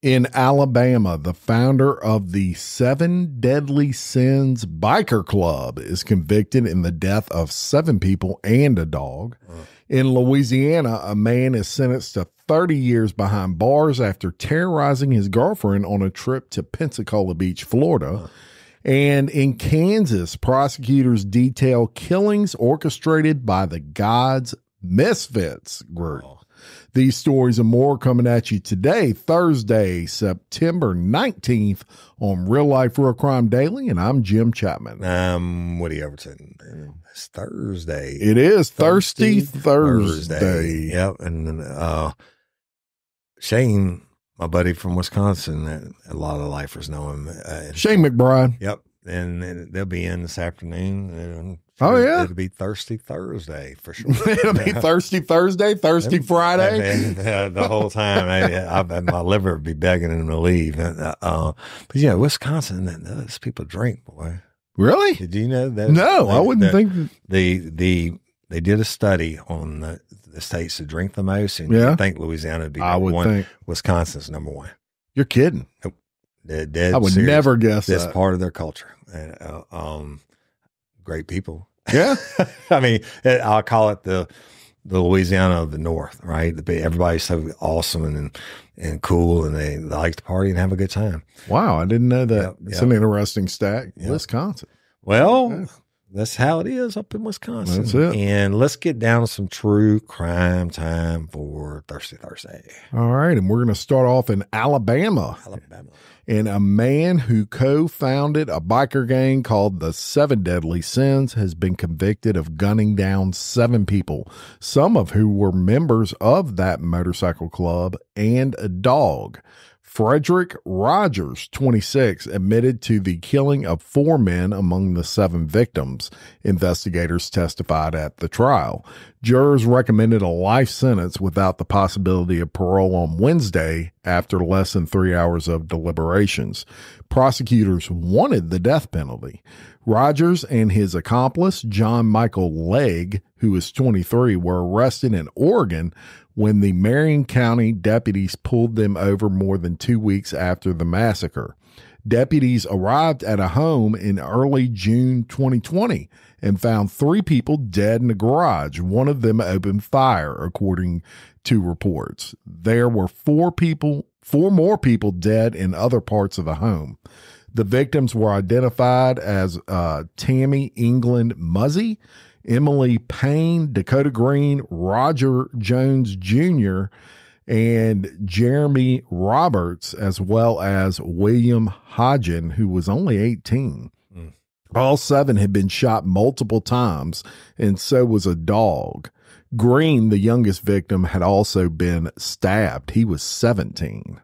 In Alabama, the founder of the Seven Deadly Sins Biker Club is convicted in the death of 7 people and a dog. In Louisiana, a man is sentenced to 30 years behind bars after terrorizing his girlfriend on a trip to Pensacola Beach, Florida. And in Kansas, prosecutors detail killings orchestrated by the God's Misfits group. These stories and more coming at you today, Thursday, September 19th on Real Life Real Crime Daily, and I'm Jim Chapman. I'm Woody Overton. It's Thursday. It is Thirsty Thursday. Yep, and Shane, my buddy from Wisconsin, a lot of lifers know him. Shane McBride. Yep, and they'll be in this afternoon. Oh, yeah. It'll be Thirsty Thursday for sure. It'll be Thirsty Thursday, Thirsty Friday. The whole time. My liver would be begging him to leave. But yeah, Wisconsin, those people drink, boy. Really? Did you know that? No, I wouldn't think. They did a study on the states that drink the most, and I think Louisiana would be number one. Think. Wisconsin's number one. You're kidding. Nope. Dead I would serious. never guess That's that. part of their culture. Great people. Yeah. I mean, I'll call it the Louisiana of the North, right? Everybody's so awesome and cool, and they like to party and have a good time. Wow. I didn't know that. Yep, It's an interesting stat. Yep. Wisconsin. Well, that's how it is up in Wisconsin. That's it. And let's get down to some true crime time for Thirsty Thursday. All right. And we're going to start off in Alabama. And a man who co-founded a biker gang called the Seven Deadly Sins has been convicted of gunning down 7 people, some of who were members of that motorcycle club, and a dog. Frederick Rogers, 26, admitted to the killing of 4 men among the 7 victims, investigators testified at the trial. Jurors recommended a life sentence without the possibility of parole on Wednesday after less than 3 hours of deliberations. Prosecutors wanted the death penalty. Rogers and his accomplice, John Michael Legg, who is 23, were arrested in Oregon when the Marion County deputies pulled them over more than 2 weeks after the massacre. Deputies arrived at a home in early June 2020 and found 3 people dead in a garage. One of them opened fire, according to reports. There were 4 more people dead in other parts of the home. The victims were identified as Tammy England Muzzy, Emily Payne, Dakota Green, Roger Jones Jr., and Jeremy Roberts, as well as William Hodgen, who was only 18. All 7 had been shot multiple times, and so was a dog. Green, the youngest victim, had also been stabbed. He was 17.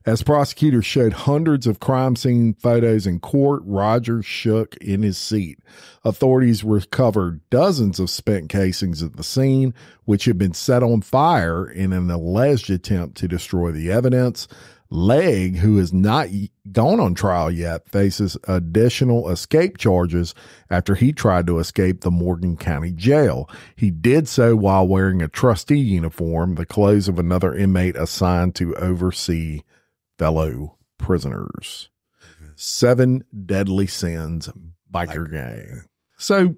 As prosecutors showed hundreds of crime scene photos in court, Rogers shook in his seat. Authorities recovered dozens of spent casings at the scene, which had been set on fire in an alleged attempt to destroy the evidence. Legg, who has not gone on trial yet, faces additional escape charges after he tried to escape the Morgan County Jail. He did so while wearing a trustee uniform, the clothes of another inmate assigned to oversee fellow prisoners. 7 Deadly Sins biker gang. So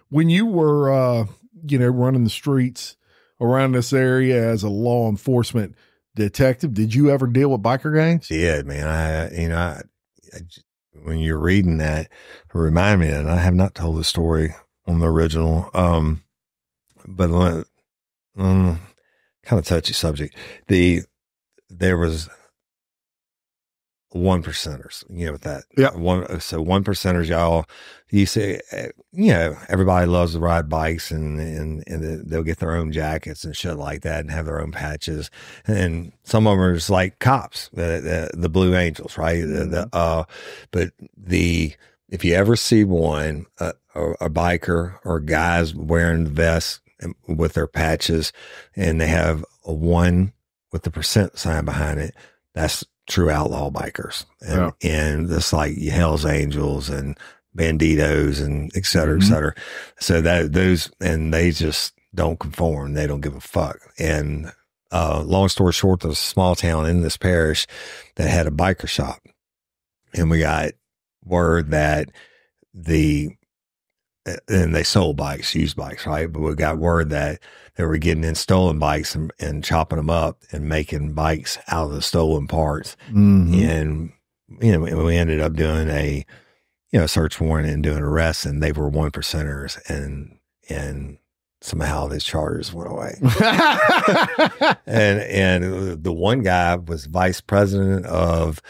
when you were, running the streets around this area as a law enforcement detective, did you ever deal with biker gangs? Yeah, man. When you're reading that, it reminded me that I have not told the story on the original, but kind of touchy subject. There was 1%ers, with that. Yeah. 1%ers, y'all, you say, everybody loves to ride bikes and they'll get their own jackets and shit like that and have their own patches. And some of them are just like cops, the Blue Angels, right? But if you ever see one, a biker or guys wearing vests with their patches and they have a 1 with the % sign behind it, that's true outlaw bikers. And it's like Hell's Angels and Banditos and et cetera, et cetera. So they just don't conform. They don't give a fuck. And long story short, there was a small town in this parish that had a biker shop. And we got word that and they sold bikes, used bikes, right? But we got word that they were getting in stolen bikes and chopping them up and making bikes out of the stolen parts. Mm-hmm. And, we ended up doing a, search warrant and doing arrests, and they were 1%ers, and somehow these charges went away. and the one guy was vice president of,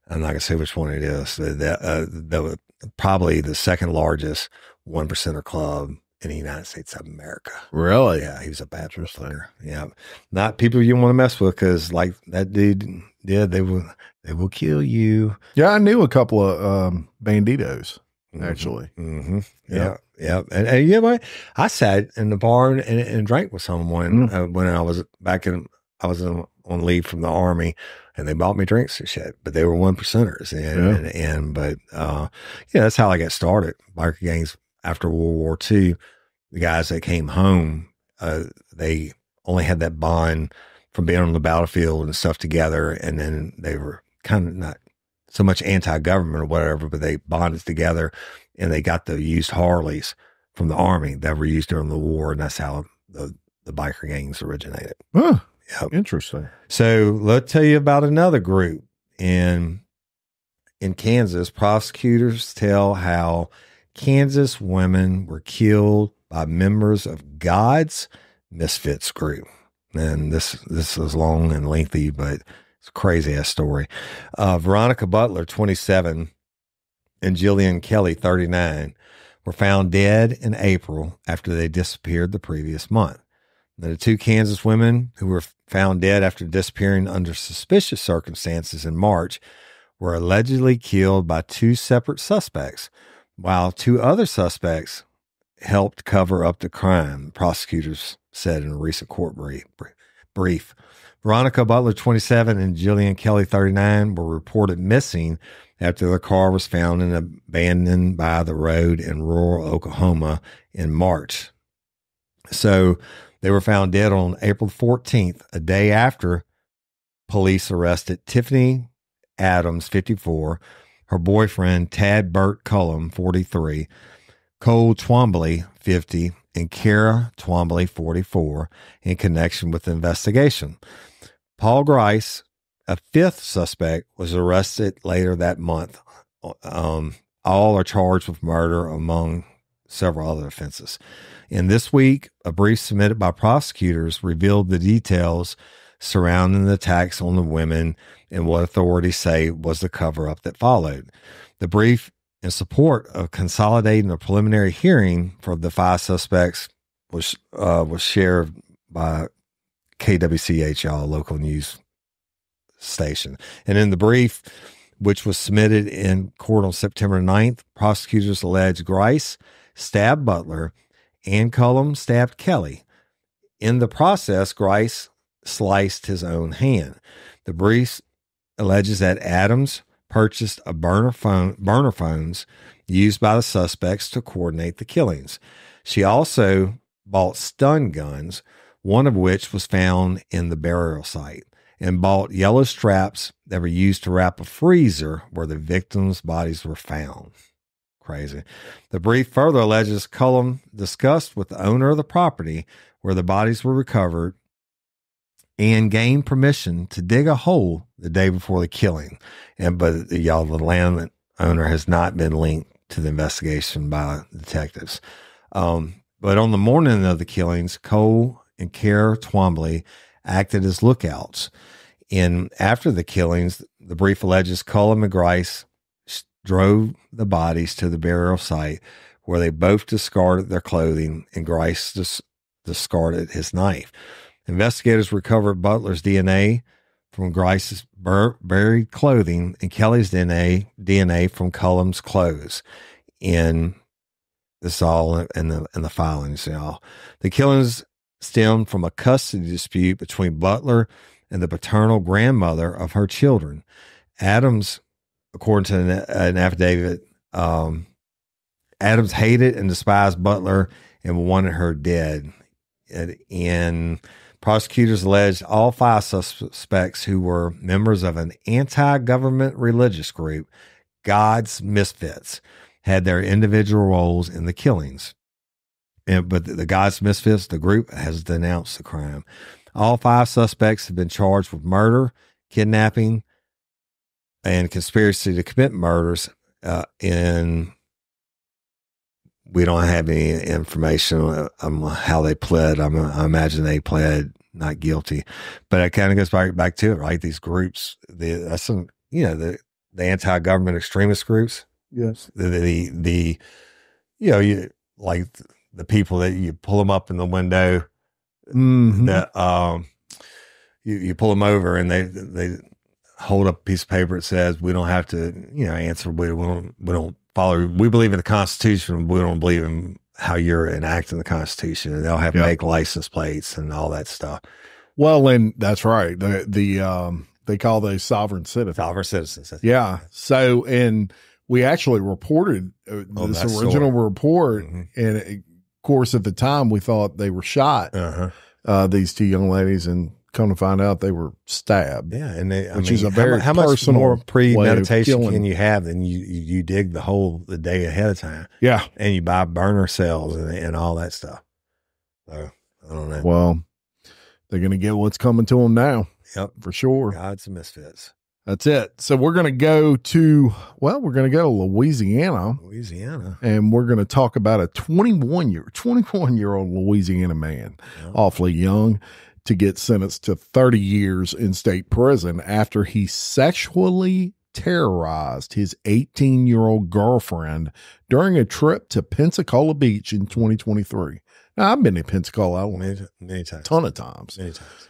I'm not going to say which one it is, the probably the second largest 1%er club in the United States of America. Really? Yeah, he was a bad player. Yeah, not people you want to mess with, because like that dude, yeah, they will kill you. Yeah, I knew a couple of banditos actually. Mm-hmm. Yeah. And you know what? I sat in the bar and drank with someone when I was on leave from the Army, and they bought me drinks and shit, but they were 1%ers. But that's how I got started. Biker gangs after World War II, the guys that came home, they only had that bond from being on the battlefield and stuff together. And then they were kind of not so much anti-government or whatever, but they bonded together, and they got the used Harleys from the Army that were used during the war. And that's how the biker gangs originated. Huh. Yep. Interesting. So let's tell you about another group in Kansas. Prosecutors tell how Kansas women were killed by members of God's Misfits group. And this is long and lengthy, but it's a crazy ass story. Veronica Butler, 27, and Jillian Kelly, 39, were found dead in April after they disappeared the previous month. The two Kansas women who were found dead after disappearing under suspicious circumstances in March were allegedly killed by two separate suspects, while two other suspects helped cover up the crime, prosecutors said in a recent court brief. Veronica Butler, 27, and Jillian Kelly, 39, were reported missing after their car was found and abandoned by the road in rural Oklahoma in March. So they were found dead on April 14th, a day after police arrested Tiffany Adams, 54, her boyfriend, Tad Burt Cullum, 43, Cole Twombly, 50, and Kara Twombly, 44, in connection with the investigation. Paul Grice, a fifth suspect, was arrested later that month. All are charged with murder, among several other offenses. And this week, a brief submitted by prosecutors revealed the details surrounding the attacks on the women and what authorities say was the cover-up that followed. The brief, in support of consolidating a preliminary hearing for the five suspects, was shared by KWCH, local news station. And in the brief, which was submitted in court on September 9th, prosecutors allege Grice stabbed Butler and Cullum stabbed Kelly. In the process, Grice sliced his own hand. The brief alleges that Adams purchased a burner phones used by the suspects to coordinate the killings. She also bought stun guns, one of which was found in the burial site, and bought yellow straps that were used to wrap a freezer where the victims' bodies were found. Crazy. The brief further alleges Cullum discussed with the owner of the property where the bodies were recovered and gained permission to dig a hole the day before the killing. But the land owner has not been linked to the investigation by detectives. But on the morning of the killings, Cole and Kara Twombly acted as lookouts. And after the killings, the brief alleges Cullum and Grice drove the bodies to the burial site where they both discarded their clothing, and Grice discarded his knife. Investigators recovered Butler's DNA from Grice's buried clothing and Kelly's DNA from Cullum's clothes. In this all in the filings, y'all. The killings stemmed from a custody dispute between Butler and the paternal grandmother of her children. Adams, according to an affidavit, Adams hated and despised Butler and wanted her dead. And Prosecutors alleged all 5 suspects, who were members of an anti-government religious group, God's Misfits, had their individual roles in the killings. But the God's Misfits, the group, has denounced the crime. All 5 suspects have been charged with murder, kidnapping, and conspiracy to commit murders. We don't have any information on how they pled. I imagine they pled not guilty, but it kind of goes back to it, right? These groups, that's some, the anti-government extremist groups. Yes. The you like the people that you pull them up in the window, that you pull them over and they hold up a piece of paper that says, we don't have to, answer. We don't follow. We believe in the Constitution. We don't believe in how you're enacting the Constitution. And they'll have make license plates and all that stuff. Well, and that's right. They call those sovereign citizens. Sovereign citizens. Yeah. So, and we actually reported this original report, and of course, at the time, we thought they were shot. These 2 young ladies, and come to find out they were stabbed. Yeah, and which is a very how much more premeditation can you have than you dig the day ahead of time? Yeah, and you buy burner cells and all that stuff. So I don't know. Well, they're going to get what's coming to them now. Yep, for sure. God's Misfits. That's it. So we're going to go to Louisiana. And we're going to talk about a 21-year-old Louisiana man, awfully young, to get sentenced to 30 years in state prison after he sexually terrorized his 18-year-old girlfriend during a trip to Pensacola Beach in 2023. Now, I've been in Pensacola many times. Ton of times. Many times.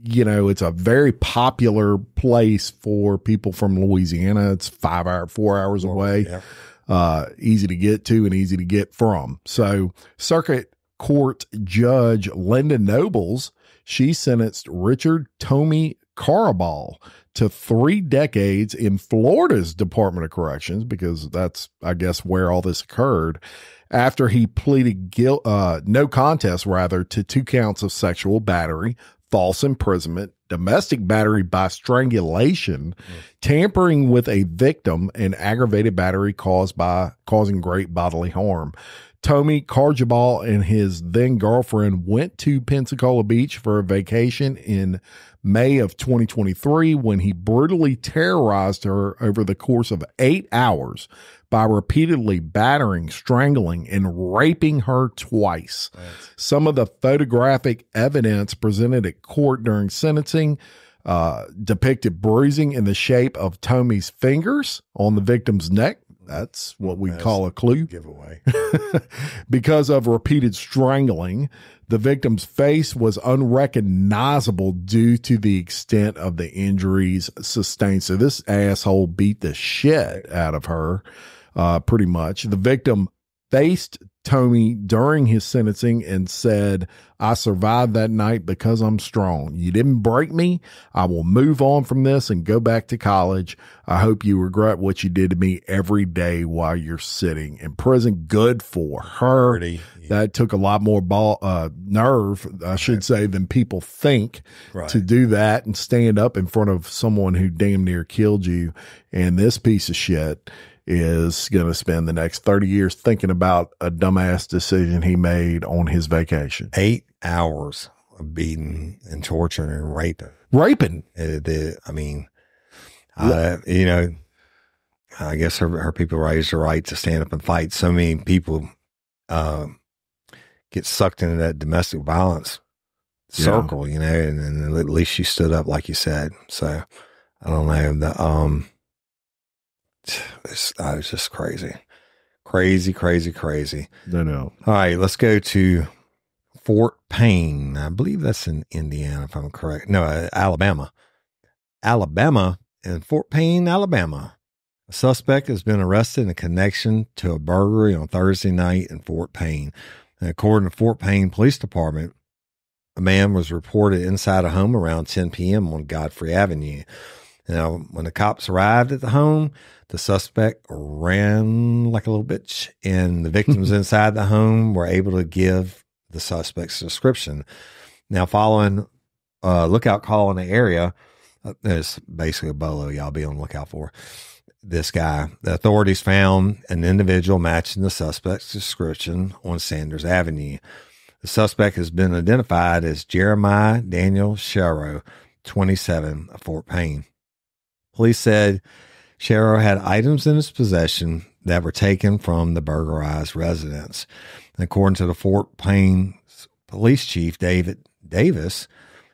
It's a very popular place for people from Louisiana. It's 4 hours away, easy to get to and easy to get from. So Circuit Court Judge Linda Nobles, she sentenced Richard Tommy Carabal to 3 decades in Florida's Department of Corrections, because that's, I guess, where all this occurred, after he pleaded no contest, to 2 counts of sexual battery, false imprisonment, domestic battery by strangulation, tampering with a victim, and aggravated battery causing great bodily harm. Tommy Carabal and his then girlfriend went to Pensacola Beach for a vacation in May of 2023 when he brutally terrorized her over the course of 8 hours by repeatedly battering, strangling, and raping her twice. Right. Some of the photographic evidence presented at court during sentencing depicted bruising in the shape of Tommy's fingers on the victim's neck. That's what we call a clue. Giveaway. Because of repeated strangling, the victim's face was unrecognizable due to the extent of the injuries sustained. So this asshole beat the shit out of her, pretty much. The victim faced Tommy during his sentencing and said, "I survived that night because I'm strong. You didn't break me. I will move on from this and go back to college. I hope you regret what you did to me every day while you're sitting in prison." Good for her. That took a lot more nerve, I should say, than people think to do that and stand up in front of someone who damn near killed you. And this piece of shit is going to spend the next 30 years thinking about a dumbass decision he made on his vacation. 8 hours of beating and torturing and raping. I guess her people raised the right to stand up and fight. So many people get sucked into that domestic violence circle, and at least she stood up, like you said. So I don't know. It was just crazy. No. All right, let's go to Fort Payne. I believe that's in Indiana, if I'm correct. No, Alabama. In Fort Payne, Alabama. A suspect has been arrested in connection to a burglary on Thursday night in Fort Payne. And according to Fort Payne Police Department, a man was reported inside a home around 10 p.m. on Godfrey Avenue. Now, when the cops arrived at the home, the suspect ran like a little bitch, and the victims inside the home were able to give the suspect's description. Now, following a lookout call in the area, there's basically a bolo y'all be on the lookout for this guy. The authorities found an individual matching the suspect's description on Sanders Avenue. The suspect has been identified as Jeremiah Daniel Sharrow, 27, of Fort Payne. Police said Sharrow had items in his possession that were taken from the burglarized residence. According to the Fort Payne police chief, David Davis,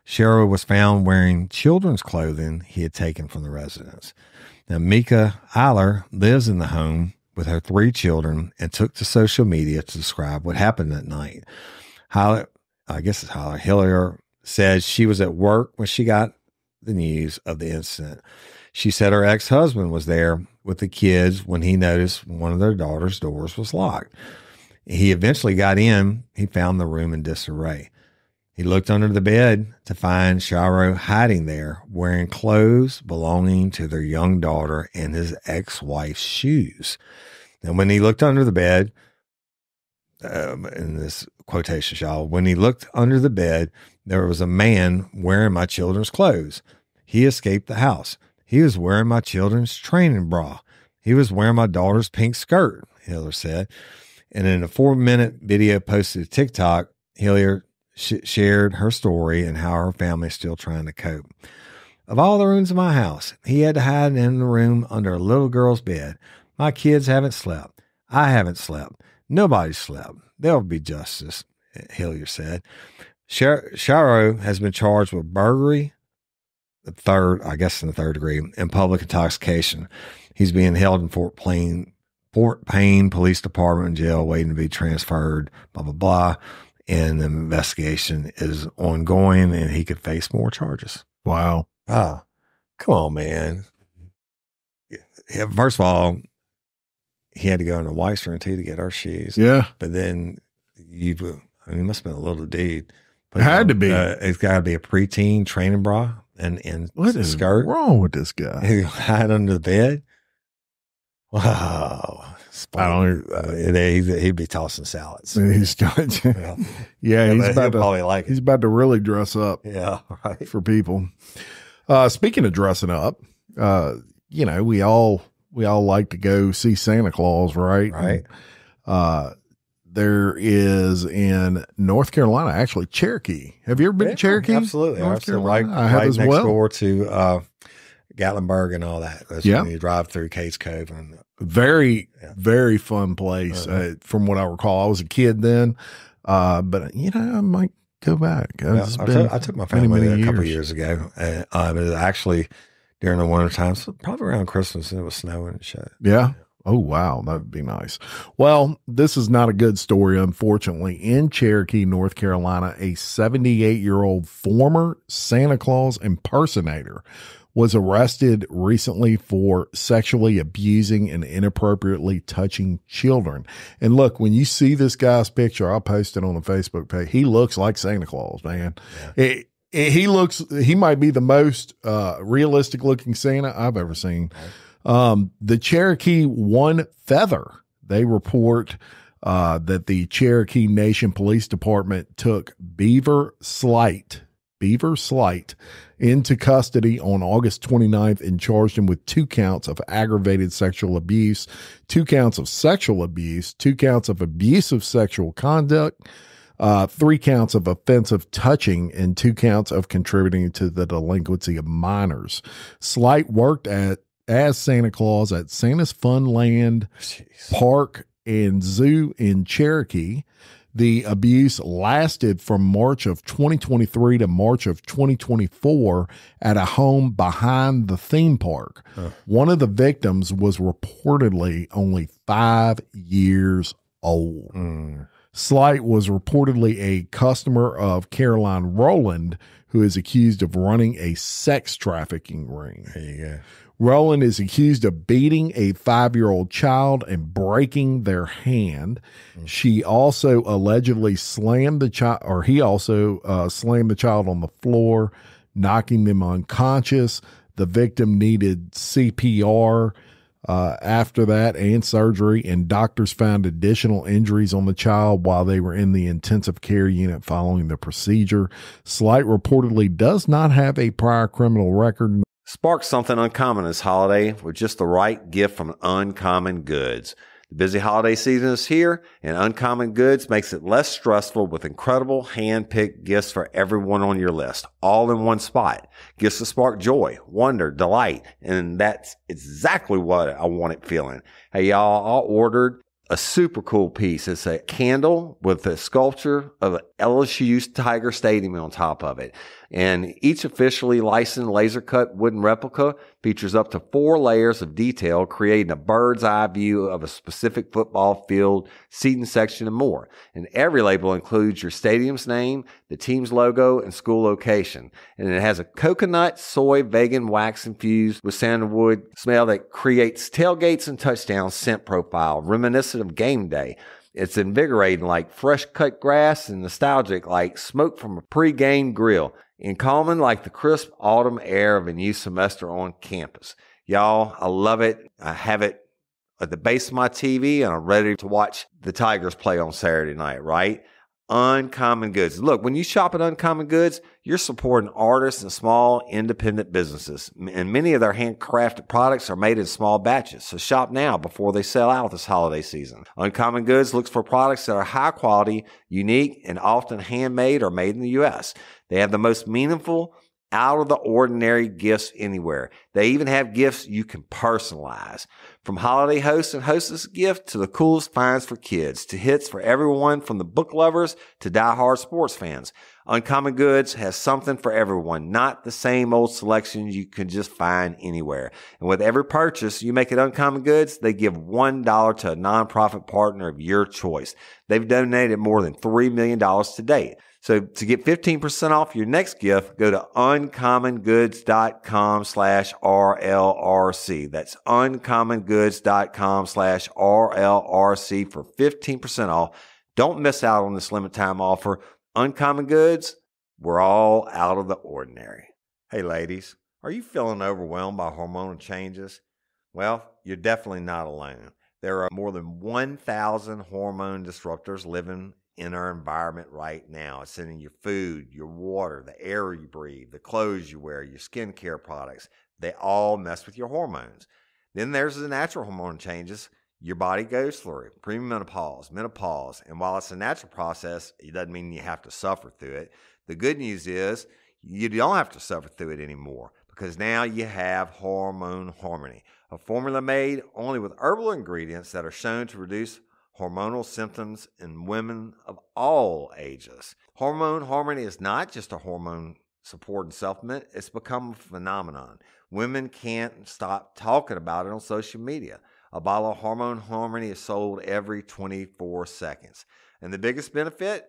Sharrow was found wearing children's clothing he had taken from the residence. Now, Mika Eiler lives in the home with her 3 children and took to social media to describe what happened that night. Hillier said she was at work when she got the news of the incident. She said her ex-husband was there with the kids when he noticed one of their daughter's doors was locked. He eventually got in. He found the room in disarray. He looked under the bed to find Sharrow hiding there, wearing clothes belonging to their young daughter and his ex-wife's shoes. And when he looked under the bed, in this quotation, y'all, when he looked under the bed, there was a man wearing my children's clothes. He escaped the house. He was wearing my children's training bra. He was wearing my daughter's pink skirt, Hillier said. And in a 4-minute video posted to TikTok, Hillier shared her story and how her family is still trying to cope. Of all the rooms in my house, he had to hide in the room under a little girl's bed. My kids haven't slept. I haven't slept. Nobody slept. There'll be justice, Hillier said. Sharrow has been charged with burglary, in the third degree, and public intoxication. He's being held in Fort Payne Police Department jail, waiting to be transferred, blah, blah, blah. And the investigation is ongoing, and he could face more charges. Wow. Ah, come on, man. Yeah, first of all, he had to go into Weiss too to get our shoes. Yeah. But then he must have been a little dude. It had to be. It's got to be a preteen training bra and what is skirt. Wrong with this guy? He hide under the bed. Wow. He'd be tossing salads. He's got, yeah, he's about to probably like it. He's about to really dress up. Yeah, right. For people. Speaking of dressing up, we all like to go see Santa Claus, right? Right. There is in North Carolina, actually Cherokee. Have you ever been to Cherokee? Absolutely. North Carolina. I have as next well. door to Gatlinburg and all that. That's when you drive through Cates Cove. And very fun place. From what I recall, I was a kid then, but I might go back. I took my family there a couple of years ago. It was actually during the winter time, so probably around Christmas, and it was snowing and shit. Yeah. Oh, wow. That would be nice. Well, this is not a good story, unfortunately. In Cherokee, North Carolina, a 78-year-old former Santa Claus impersonator was arrested recently for sexually abusing and inappropriately touching children. And look, when you see this guy's picture, I'll post it on the Facebook page. He looks like Santa Claus, man. Yeah. He might be the most realistic looking Santa I've ever seen. The Cherokee One Feather, they report that the Cherokee Nation Police Department took Beaver Slight into custody on August 29th and charged him with 2 counts of aggravated sexual abuse, 2 counts of sexual abuse, 2 counts of abusive sexual conduct, 3 counts of offensive touching, and 2 counts of contributing to the delinquency of minors. Slight worked as Santa Claus at Santa's Funland Park and Zoo in Cherokee. The abuse lasted from March of 2023 to March of 2024 at a home behind the theme park. One of the victims was reportedly only 5 years old. Slight was reportedly a customer of Caroline Rowland, who is accused of running a sex trafficking ring. There you go. Rowland is accused of beating a 5-year-old child and breaking their hand. She also allegedly slammed the child, or he also slammed the child on the floor, knocking them unconscious. The victim needed CPR. after that and surgery, and doctors found additional injuries on the child while they were in the intensive care unit following the procedure. Slight reportedly does not have a prior criminal record. Spark something uncommon this holiday with just the right gift from Uncommon Goods. The busy holiday season is here, and Uncommon Goods makes it less stressful with incredible hand-picked gifts for everyone on your list, all in one spot. Gifts to spark joy, wonder, delight, and that's exactly what I wanted feeling. Hey, y'all, I ordered a super cool piece. It's a candle with a sculpture of LSU's Tiger Stadium on top of it. And each officially licensed laser cut wooden replica features up to 4 layers of detail, creating a bird's eye view of a specific football field, seating section, and more. And every label includes your stadium's name, the team's logo, and school location. And it has a coconut, soy, vegan wax infused with sandalwood smell that creates tailgates and touchdown scent profile, reminiscent of game day. It's invigorating like fresh cut grass and nostalgic like smoke from a pre-game grill, and calming like the crisp autumn air of a new semester on campus. Y'all, I love it. I have it at the base of my TV, and I'm ready to watch the Tigers play on Saturday night, right? Uncommon Goods. Look, when you shop at Uncommon Goods, you're supporting artists and small independent businesses. And many of their handcrafted products are made in small batches. So shop now before they sell out this holiday season. Uncommon Goods looks for products that are high quality, unique, and often handmade or made in the U.S. They have the most meaningful, out of the ordinary gifts anywhere. They even have gifts you can personalize. From holiday hosts and hostess gift to the coolest finds for kids, to hits for everyone from the book lovers to diehard sports fans. Uncommon Goods has something for everyone, not the same old selections you can just find anywhere. And with every purchase you make at Uncommon Goods, they give $1 to a nonprofit partner of your choice. They've donated more than $3 million to date. So to get 15% off your next gift, go to uncommongoods.com/RLRC. That's uncommongoods.com/RLRC for 15% off. Don't miss out on this limited time offer. Uncommon Goods, we're all out of the ordinary. Hey ladies, are you feeling overwhelmed by hormonal changes? Well, you're definitely not alone. There are more than 1,000 hormone disruptors living in our environment right now. It's in your food, your water, the air you breathe, the clothes you wear, your skincare products. They all mess with your hormones. Then there's the natural hormone changes your body goes through, premenopause, menopause. And while it's a natural process, it doesn't mean you have to suffer through it. The good news is you don't have to suffer through it anymore, because now you have Hormone Harmony, a formula made only with herbal ingredients that are shown to reduce hormonal symptoms in women of all ages. Hormone Harmony is not just a hormone support and supplement. It's become a phenomenon. Women can't stop talking about it on social media. A bottle of Hormone Harmony is sold every 24 seconds. And the biggest benefit?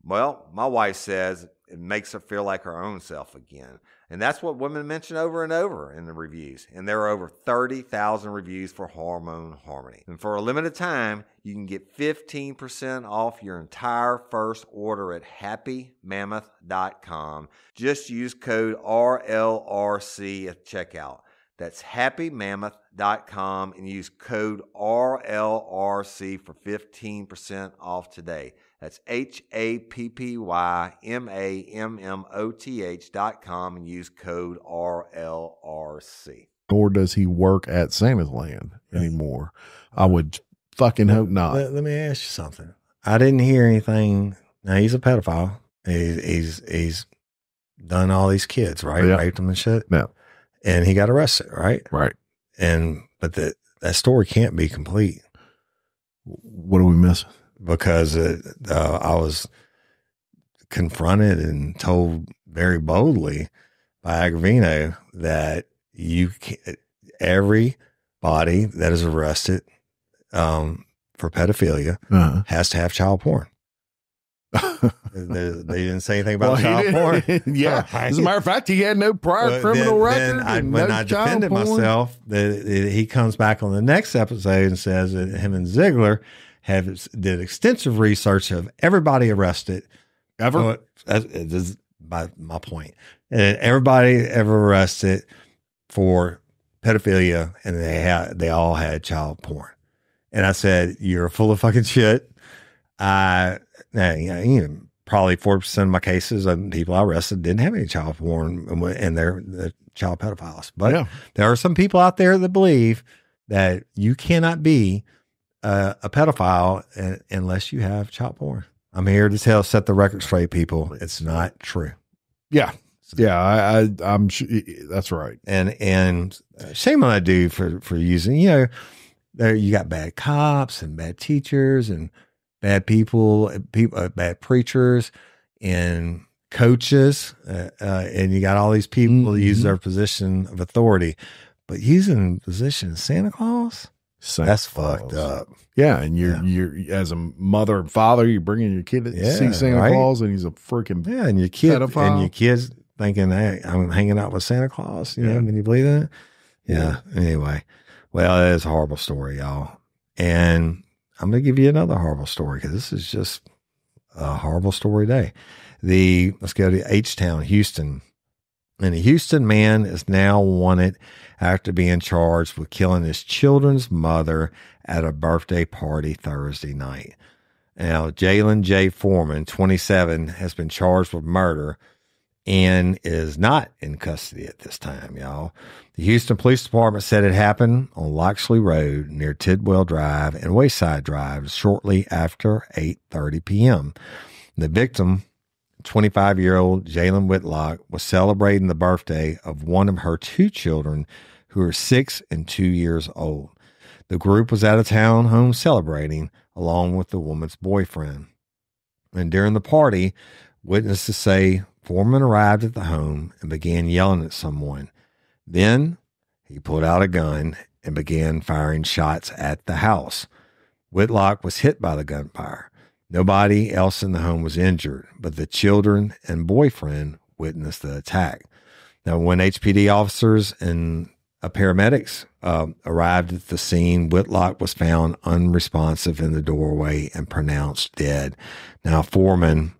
Well, my wife says it makes her feel like her own self again. And that's what women mention over and over in the reviews. And there are over 30,000 reviews for Hormone Harmony. And for a limited time, you can get 15% off your entire first order at happymammoth.com. Just use code RLRC at checkout. That's happymammoth.com and use code RLRC for 15% off today. That's happymammoth.com and use code RLRC. Nor does he work at Santa's Land anymore. I would fucking hope not. Let me ask you something. I didn't hear anything. Now, he's a pedophile. He's done all these kids, right? Yeah. Raped them and shit. Yeah. And he got arrested, right? Right. But that story can't be complete. What are we missing? Because I was confronted and told very boldly by Agravino that everybody that is arrested for pedophilia has to have child porn. They didn't say anything about child porn. Yeah. As a matter of fact, he had no prior criminal record. When I defended myself, he comes back on the next episode and says that him and Ziegler did extensive research of everybody arrested ever. This is my point. And everybody ever arrested for pedophilia, and they all had child porn. And I said, "You're full of fucking shit." Probably 40% of my cases of people I arrested didn't have any child porn, and they're child pedophiles. But there are some people out there that believe that you cannot be a pedophile unless you have child porn. I'm here to set the record straight, people. It's not true. Yeah. Yeah. I'm sure that's right. And shame on that dude for using, there you got bad cops and bad teachers and bad people, bad preachers and coaches. And you got all these people that use their position of authority, but using the position of Santa Claus, that's fucked up. Yeah, and you're as a mother and father, you're bringing your kid to see Santa Claus, and he's a freaking and your kid pedophile. And your kids thinking, "Hey, I'm hanging out with Santa Claus." Can you believe that? Yeah. Anyway, well, it is a horrible story, y'all, and I'm gonna give you another horrible story because this is just a horrible story day. Let's go to H-Town, Houston. And a Houston man is now wanted after being charged with killing his children's mother at a birthday party Thursday night. Now, Jalen J. Foreman, 27, has been charged with murder and is not in custody at this time, y'all. The Houston Police Department said it happened on Loxley Road near Tidwell Drive and Wayside Drive shortly after 8:30 p.m. The victim, 25-year-old Jalen Whitlock, was celebrating the birthday of one of her two children who are 6 and 2 years old. The group was at a townhome celebrating along with the woman's boyfriend. And during the party, witnesses say Foreman arrived at the home and began yelling at someone. Then he pulled out a gun and began firing shots at the house. Whitlock was hit by the gunfire. Nobody else in the home was injured, but the children and boyfriend witnessed the attack. Now, when HPD officers and paramedics arrived at the scene, Whitlock was found unresponsive in the doorway and pronounced dead. Now, Foreman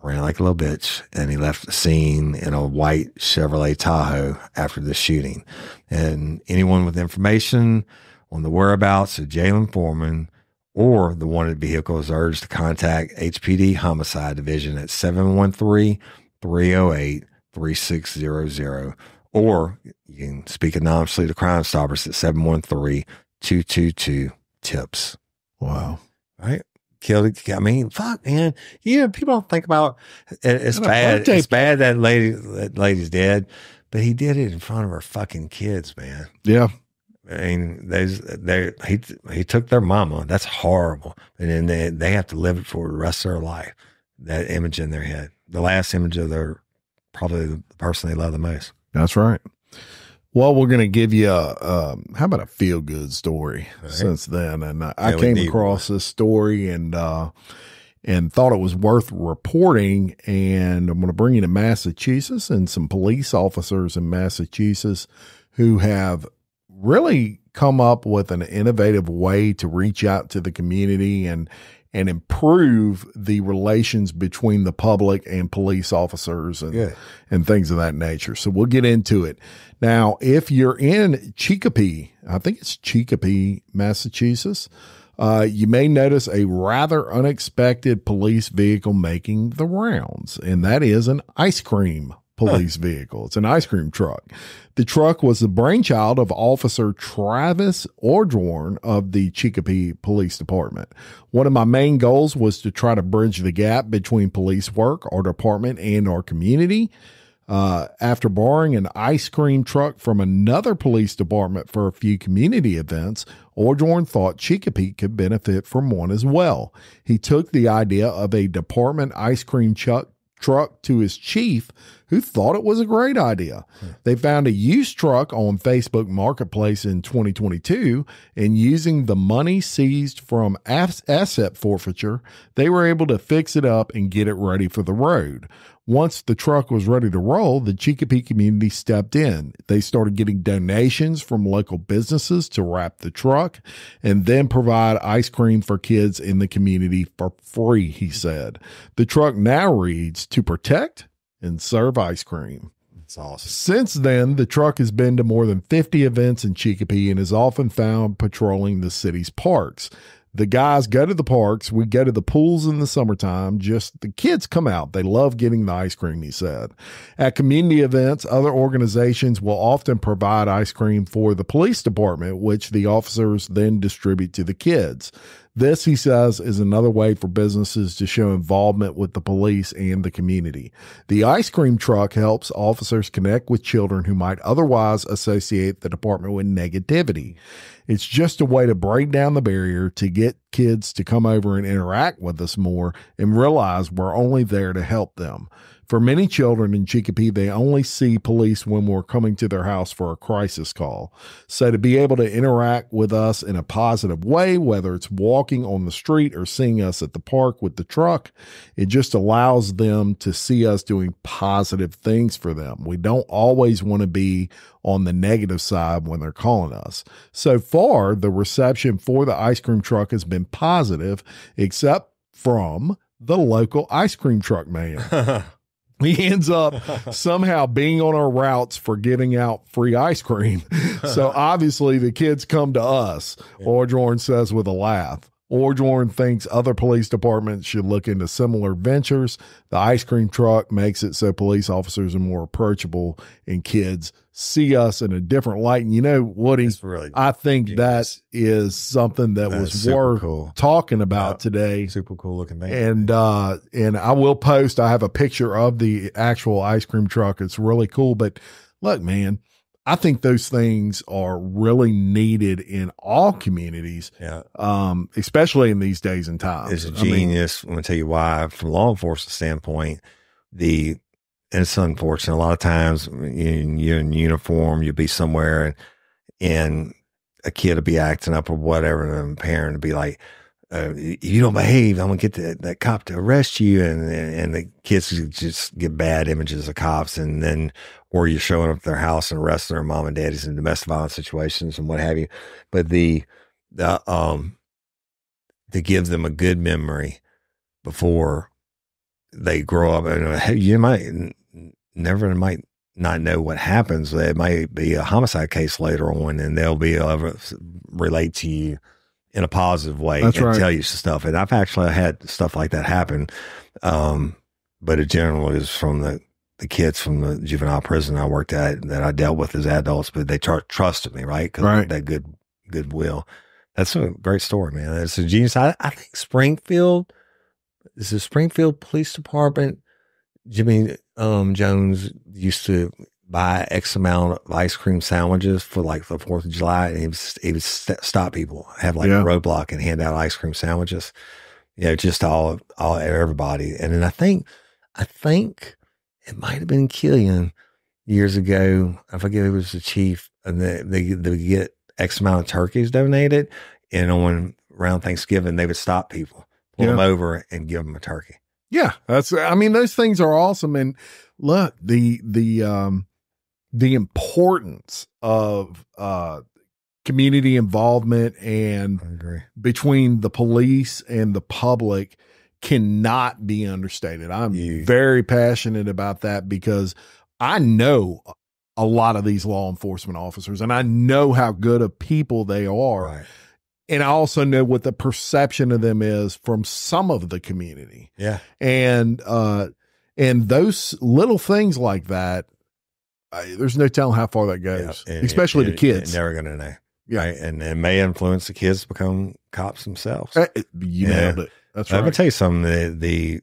ran like a little bitch, and he left the scene in a white Chevrolet Tahoe after the shooting. And anyone with information on the whereabouts of Jalen Foreman or the wanted vehicle is urged to contact HPD Homicide Division at 713-308-3600, or you can speak anonymously to Crime Stoppers at 713-222-TIPS. Wow. Right? Killed. I mean, fuck, man. People don't think about it's bad. It's bad that lady's dead, but he did it in front of her fucking kids, man. Yeah. I mean, he took their mama. That's horrible. And then they have to live it for the rest of their life. That image in their head, the last image of probably the person they love the most. That's right. Well, we're going to give you how about a feel good story since then. And I came across this story and thought it was worth reporting. And I'm going to bring you to Massachusetts and some police officers in Massachusetts who have really come up with an innovative way to reach out to the community and improve the relations between the public and police officers and things of that nature. So we'll get into it. Now, if you're in Chicopee, I think it's Chicopee, Massachusetts, you may notice a rather unexpected police vehicle making the rounds, and that is an ice cream police vehicle. It's an ice cream truck. The truck was the brainchild of Officer Travis Ordorn of the Chicopee Police Department. One of my main goals was to try to bridge the gap between police work, our department, and our community. After borrowing an ice cream truck from another police department for a few community events, Ordorn thought Chicopee could benefit from one as well. He took the idea of a department ice cream truck to his chief, who thought it was a great idea. They found a used truck on Facebook Marketplace in 2022, and using the money seized from asset forfeiture, they were able to fix it up and get it ready for the road. Once the truck was ready to roll, the Chicopee community stepped in. They started getting donations from local businesses to wrap the truck and then provide ice cream for kids in the community for free, he said. The truck now reads, "To protect and serve ice cream." That's awesome. Since then, the truck has been to more than 50 events in Chicopee and is often found patrolling the city's parks. The guys go to the parks. We go to the pools in the summertime. Just the kids come out. They love getting the ice cream, he said. At community events, other organizations will often provide ice cream for the police department, which the officers then distribute to the kids. This, he says, is another way for businesses to show involvement with the police and the community. The ice cream truck helps officers connect with children who might otherwise associate the department with negativity. It's just a way to break down the barrier to get kids to come over and interact with us more and realize we're only there to help them. For many children in Chicopee, they only see police when we're coming to their house for a crisis call. So to be able to interact with us in a positive way, whether it's walking on the street or seeing us at the park with the truck, it just allows them to see us doing positive things for them. We don't always want to be on the negative side when they're calling us. So far, the reception for the ice cream truck has been positive, except from the local ice cream truck man. He ends up somehow being on our routes for giving out free ice cream. So obviously the kids come to us, Ordorn says with a laugh. Ordorn thinks other police departments should look into similar ventures. The ice cream truck makes it so police officers are more approachable and kids see us in a different light. And you know, Woody, really I think genius. That is something that was worth talking about today. Super cool looking man. And I will post, I have a picture of the actual ice cream truck. It's really cool. But look, man, I think those things are really needed in all communities, especially in these days and times. It's a genius. I'm going to tell you why. From a law enforcement standpoint, and it's unfortunate. A lot of times you're in uniform, you'll be somewhere and a kid will be acting up or whatever, and a parent will be like, if you don't behave, I'm going to get that cop to arrest you. And the kids just get bad images of cops. And then, or you're showing up at their house and arresting their mom and daddies in domestic violence situations and what have you. But to give them a good memory before they grow up, and you might not know what happens. It might be a homicide case later on, and they'll be able to relate to you in a positive way. That's right. Tell you stuff. And I've actually had stuff like that happen. But it generally is from the kids from the juvenile prison I worked at that I dealt with as adults, but they trusted me, right? Because that goodwill. That's a great story, man. It's a genius. I think Springfield, this is Springfield Police Department. Jimmy Jones used to buy X amount of ice cream sandwiches for like the 4th of July. And he would stop people, have like a roadblock and hand out ice cream sandwiches, just all everybody. And then I think it might've been Killian years ago. I forget who was the chief, and they get X amount of turkeys donated. And around Thanksgiving, they would stop people, pull them over and give them a turkey. Yeah. Those things are awesome. And look, the importance of community involvement and between the police and the public cannot be understated. I'm very passionate about that because I know a lot of these law enforcement officers and I know how good of people they are. Right. And I also know what the perception of them is from some of the community. Yeah. And those little things like that, there's no telling how far that goes, especially to kids. You're never going to know. Yeah. Right? And it may influence the kids to become cops themselves. You nailed it. That's right. I'm going to tell you something. The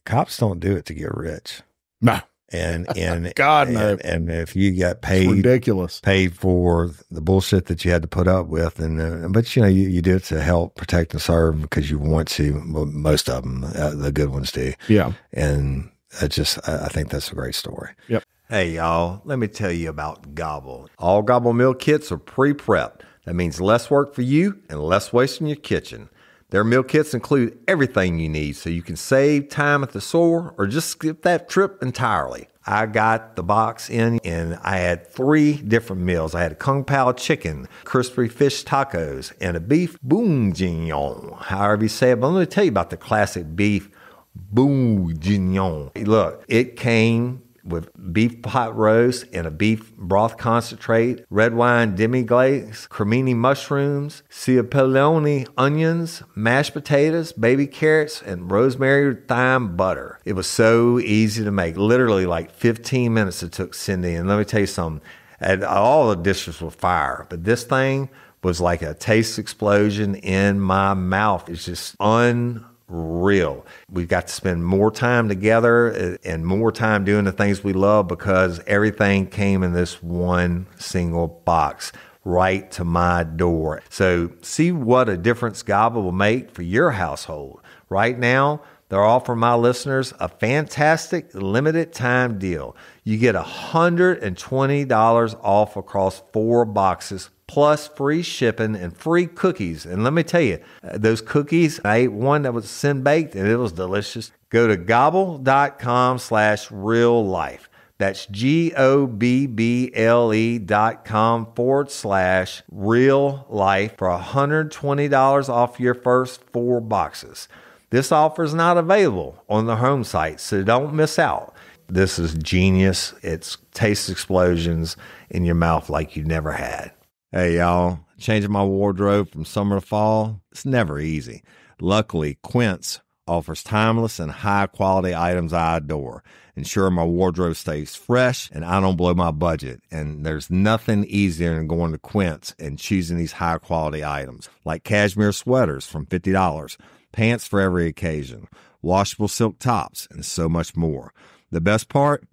cops don't do it to get rich. No. And God, no. And if you got paid, it's ridiculous, paid for the bullshit that you had to put up with, but you do it to help protect and serve because you want to. Well, most of them, the good ones do. Yeah. And I think that's a great story. Yep. Hey y'all, let me tell you about Gobble. All Gobble meal kits are pre-prepped. That means less work for you and less waste in your kitchen. Their meal kits include everything you need so you can save time at the store or just skip that trip entirely. I got the box in and I had 3 different meals. I had a Kung Pao chicken, crispy fish tacos, and a beef bourguignon, however you say it. But let me tell you about the classic beef bourguignon. Look, it came with beef pot roast and a beef broth concentrate, red wine demi-glaze, cremini mushrooms, cipollone onions, mashed potatoes, baby carrots, and rosemary thyme butter. It was so easy to make. Literally like 15 minutes it took Cindy. And let me tell you something. All the dishes were fire, but this thing was like a taste explosion in my mouth. It's just unreal. We got to spend more time together and more time doing the things we love because everything came in this one single box right to my door. So see what a difference Gaba will make for your household. Right now, they're offering my listeners a fantastic limited time deal. You get $120 off across 4 boxes plus free shipping and free cookies. And let me tell you, those cookies, I ate one that was sin baked and it was delicious. Go to gobble.com/real life. That's GOBBLE.com/real life for $120 off your first 4 boxes. This offer is not available on the home site, so don't miss out. This is genius. It's taste explosions in your mouth like you never had. Hey, y'all, changing my wardrobe from summer to fall, it's never easy. Luckily, Quince offers timeless and high-quality items I adore. Ensure my wardrobe stays fresh and I don't blow my budget. And there's nothing easier than going to Quince and choosing these high-quality items, like cashmere sweaters from $50, pants for every occasion, washable silk tops, and so much more. The best part?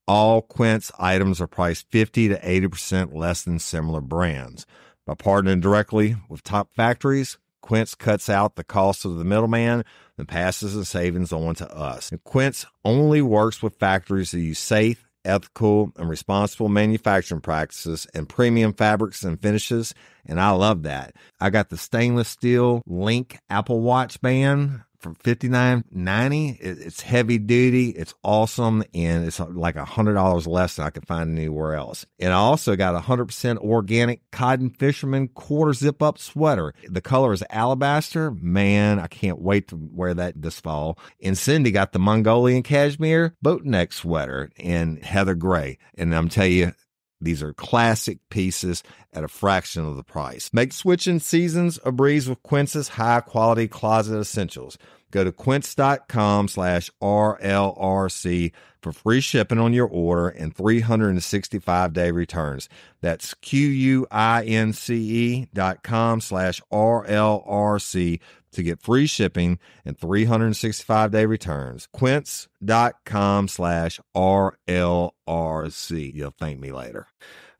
All Quince items are priced 50 to 80% less than similar brands. By partnering directly with top factories, Quince cuts out the cost of the middleman and passes the savings on to us. And Quince only works with factories that use safe, ethical, and responsible manufacturing practices and premium fabrics and finishes, and I love that. I got the stainless steel Link Apple Watch band for $59.90. It's heavy duty, it's awesome, and it's like $100 less than I could find anywhere else. And I also got a 100% organic cotton fisherman quarter zip up sweater. The color is alabaster. Man, I can't wait to wear that this fall. And Cindy got the Mongolian cashmere boat neck sweater in heather gray. And I'm telling you, these are classic pieces at a fraction of the price. Make switching seasons a breeze with Quince's high-quality closet essentials. Go to quince.com/RLRC for free shipping on your order and 365-day returns. That's QUINCE.com/RLRC to get free shipping and 365-day returns. Quince.com/RLRC. You'll thank me later.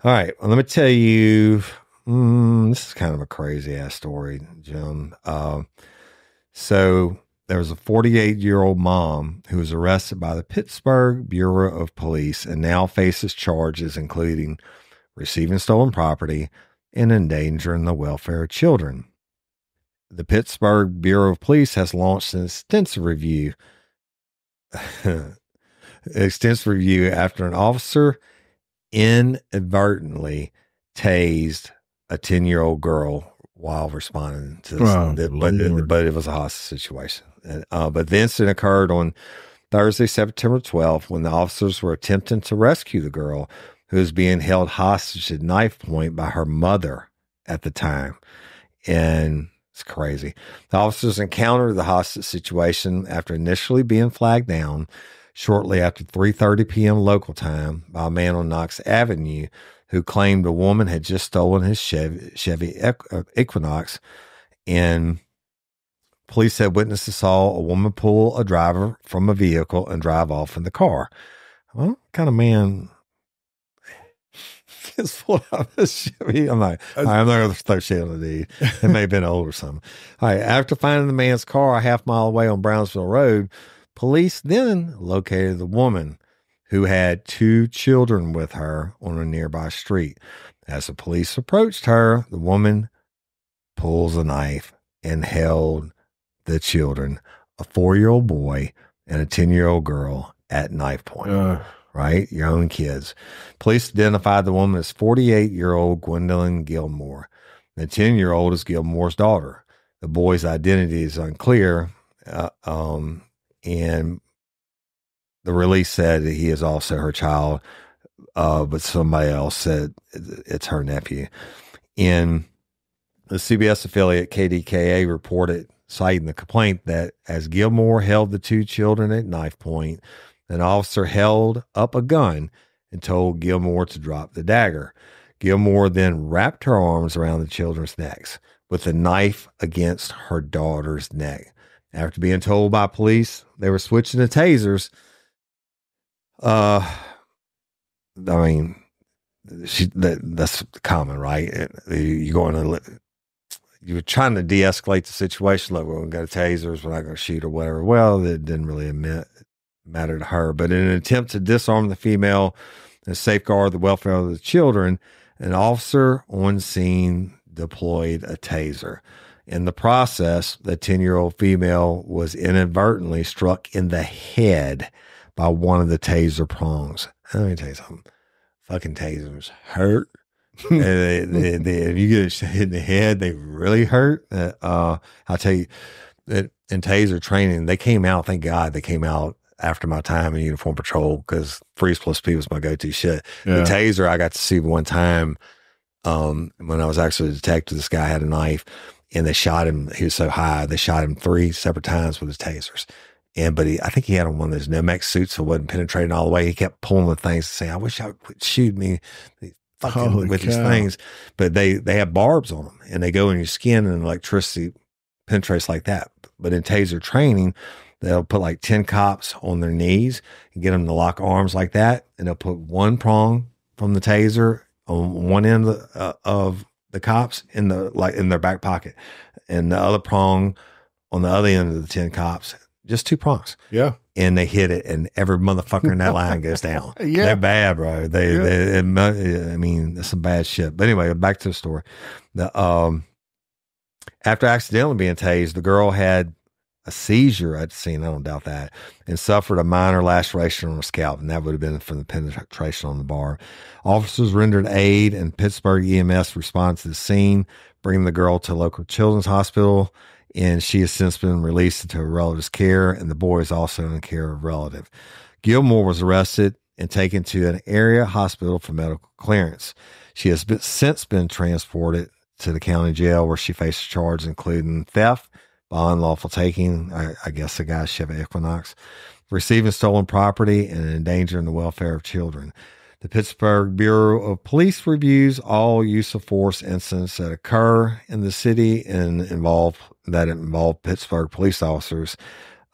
All right. Well, let me tell you, this is kind of a crazy ass story, Jim. So there was a 48-year-old mom who was arrested by the Pittsburgh Bureau of Police and now faces charges including receiving stolen property and endangering the welfare of children. The Pittsburgh Bureau of Police has launched an extensive review after an officer inadvertently tased a 10-year-old girl while responding to this. But it was a hostage situation. But the incident occurred on Thursday, September 12th, when the officers were attempting to rescue the girl who was being held hostage at knife point by her mother at the time. And it's crazy. The officers encountered the hostage situation after initially being flagged down shortly after 3:30 p.m. local time by a man on Knox Avenue who claimed a woman had just stolen his Chevy Equinox. And police said witnesses saw a woman pull a driver from a vehicle and drive off in the car. Well, what kind of man just pulled out a Chevy? I'm like, I'm not going to throw shit on the dude. It may have been old or something. All right. After finding the man's car a half mile away on Brownsville Road, police then located the woman who had 2 children with her on a nearby street. As the police approached her, the woman pulls a knife and held the children, a 4-year-old boy and a 10-year-old girl, at knife point. Right? Your own kids. Police identified the woman as 48-year-old Gwendolyn Gilmore. The 10-year-old is Gilmore's daughter. The boy's identity is unclear, and the release said that he is also her child, but somebody else said it's her nephew. In the CBS affiliate KDKA reported, citing the complaint, that as Gilmore held the two children at knife point, an officer held up a gun and told Gilmore to drop the dagger. Gilmore then wrapped her arms around the children's necks with the knife against her daughter's neck. After being told by police they were switching to tasers, I mean, that's common, right? You're trying to de-escalate the situation. Look, we're going to go to tasers. We're not going to shoot or whatever. Well, it didn't really matter to her. But in an attempt to disarm the female and safeguard the welfare of the children, an officer on scene deployed a taser. In the process, the 10-year-old female was inadvertently struck in the head by one of the taser prongs. Let me tell you something. Fucking tasers hurt. If you get hit in the head, they really hurt. I'll tell you that in taser training, they came out, thank God they came out after my time in uniform patrol, because Freeze Plus P was my go-to shit. Yeah. The taser I got to see one time when I was actually a detective. This guy had a knife and they shot him. He was so high, they shot him 3 separate times with his tasers. But I think he had on one of those Nomex suits, so it wasn't penetrating all the way. He kept pulling the things and saying, I wish I would quit shooting me with these things. But they have barbs on them and they go in your skin and electricity penetrates like that. But in taser training, they'll put like 10 cops on their knees and get them to lock arms like that. And they'll put one prong from the taser on one end of the cops in their back pocket, and the other prong on the other end of the 10 cops, just 2 prongs. Yeah. And they hit it, and every motherfucker in that line goes down. Yeah. They're bad, bro. I mean, that's some bad shit. But anyway, back to the story. After accidentally being tased, the girl had a seizure at the scene, I don't doubt that, and suffered a minor laceration on her scalp, and that would have been from the penetration on the bar. Officers rendered aid, and Pittsburgh EMS responded to the scene, bringing the girl to a local children's hospital, and she has since been released into her relative's care, and the boy is also in the care of a relative. Gilmore was arrested and taken to an area hospital for medical clearance. She has since been transported to the county jail, where she faces charges including theft by unlawful taking, I guess the guy's Chevy Equinox, receiving stolen property, and endangering the welfare of children. The Pittsburgh Bureau of Police reviews all use of force incidents that occur in the city and involve Pittsburgh police officers.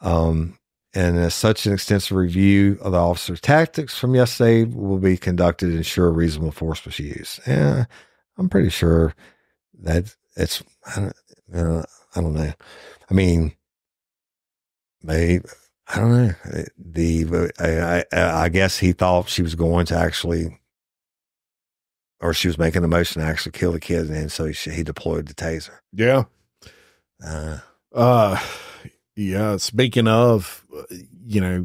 And as such, an extensive review of the officers' tactics from yesterday will be conducted to ensure reasonable force was used. Yeah, I'm pretty sure that it's, I don't know. I mean, maybe, I don't know. I guess he thought she was going to actually, or she was making a motion to actually kill the kid, and so he deployed the taser. Yeah. Yeah. Speaking of,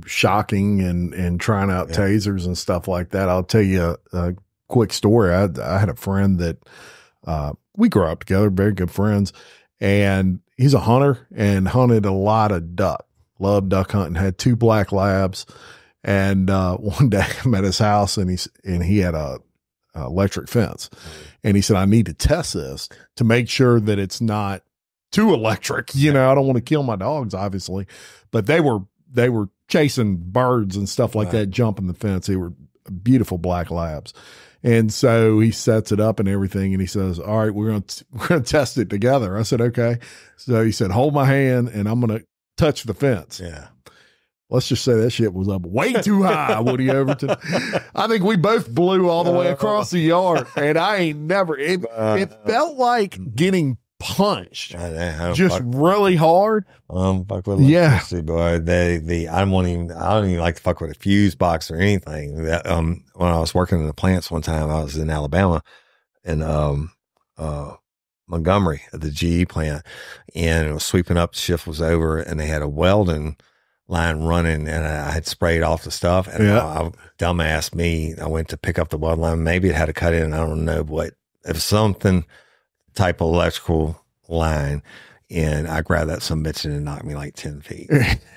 shocking and trying out tasers and stuff like that, I'll tell you a quick story. I had a friend that we grew up together, very good friends. And he's a hunter and hunted a lot of duck, loved duck hunting, had 2 black labs. And one day I'm at his house and he had a electric fence. And he said, I need to test this to make sure that it's not too electric. I don't want to kill my dogs, obviously. But they were chasing birds and stuff like that, jumping the fence. They were beautiful black labs. And so he sets it up and everything. And he says, all right, we're going to test it together. I said, okay. So he said, hold my hand and I'm going to touch the fence. Yeah. Let's just say that shit was up way too high, Woody Overton. I think we both blew all the way across the yard. And I ain't never, it felt like getting punched just really hard. Fuck with electricity, boy. I don't even like to fuck with a fuse box or anything. When I was working in the plants one time, I was in Alabama in Montgomery at the GE plant, and it was sweeping up. The shift was over, and they had a welding line running, and I had sprayed off the stuff. And dumbass me, I went to pick up the welding line. Maybe it had to cut in. I don't know what. If something type of electrical line, and I grabbed that some bitch and it knocked me like 10 feet.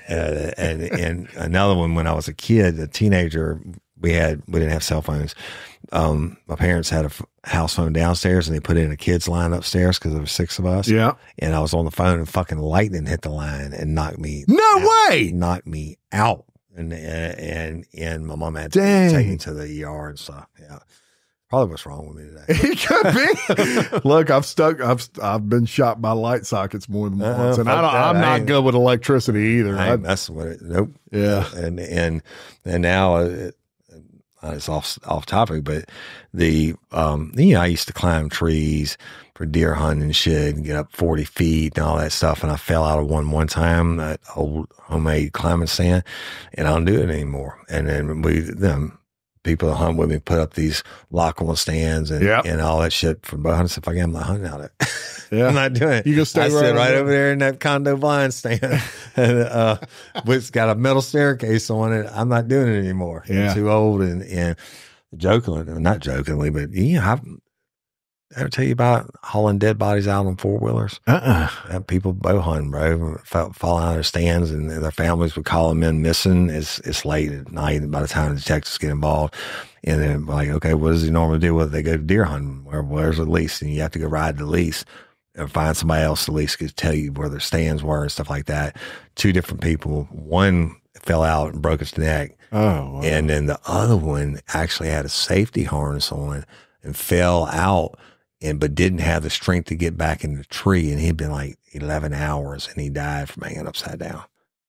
And another one, when I was a kid, a teenager, we didn't have cell phones. My parents had a house phone downstairs and they put in a kids line upstairs because there were 6 of us. Yeah. And I was on the phone and fucking lightning hit the line and knocked me. No way. Knocked me out. And my mom had to take me to the ER and stuff. Yeah. Probably what's wrong with me today. It could be. Look, I've been shot by light sockets more than once, and I'm not good with electricity either. I ain't messing with it. Nope. Yeah. And now it's off topic, but I used to climb trees for deer hunting and shit and get up 40 feet and all that stuff. And I fell out of one time, that old homemade climbing stand, and I don't do it anymore. And then people that hunt with me put up these lock-on stands and all that shit for bow hunting stuff. I'm not hunting out it. Yeah. I'm not doing it. You can stay right over there in that condo blind stand. And it's got a metal staircase on it. I'm not doing it anymore. Yeah. I'm too old and not jokingly, but I ever tell you about hauling dead bodies out on 4-wheelers? People bow hunting, bro, fall out of their stands, and their families would call them in missing. It's late at night by the time the detectives get involved. And then like, okay, what does he normally do? Well, they go to deer hunting. Where's the lease? And you have to go ride the lease or find somebody else the lease could tell you where their stands were and stuff like that. 2 different people. One fell out and broke his neck. Oh, wow. And then the other one actually had a safety harness on and fell out. But didn't have the strength to get back in the tree. And he'd been like 11 hours and he died from hanging upside down.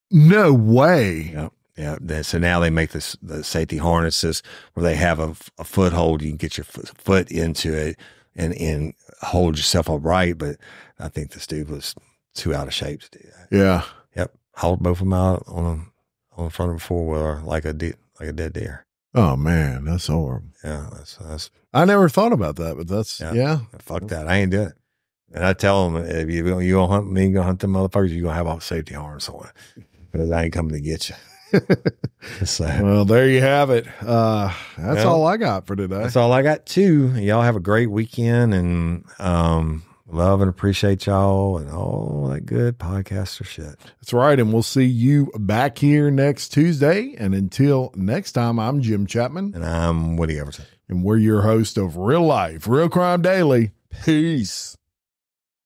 No way. Yep. Yeah. So now they make the safety harnesses where they have a foothold. You can get your foot into it and hold yourself upright. But I think this dude was too out of shape to do that. Yeah. Yep. Hauled both of them out on the front of a 4-wheeler like a dead deer. Oh man, that's horrible. Yeah. That's I never thought about that, but that's, yeah. Fuck that. I ain't doing it. And I tell them, if you gonna hunt me, go hunt them motherfuckers, you gonna have a safety harness on it. Because I ain't coming to get you. Well, there you have it. That's all I got for today. That's all I got too. Y'all have a great weekend, and love and appreciate y'all and all that good podcaster shit. That's right. And we'll see you back here next Tuesday. And until next time, I'm Jim Chapman. And I'm Woody Everton. And we're your host of Real Life, Real Crime Daily. Peace.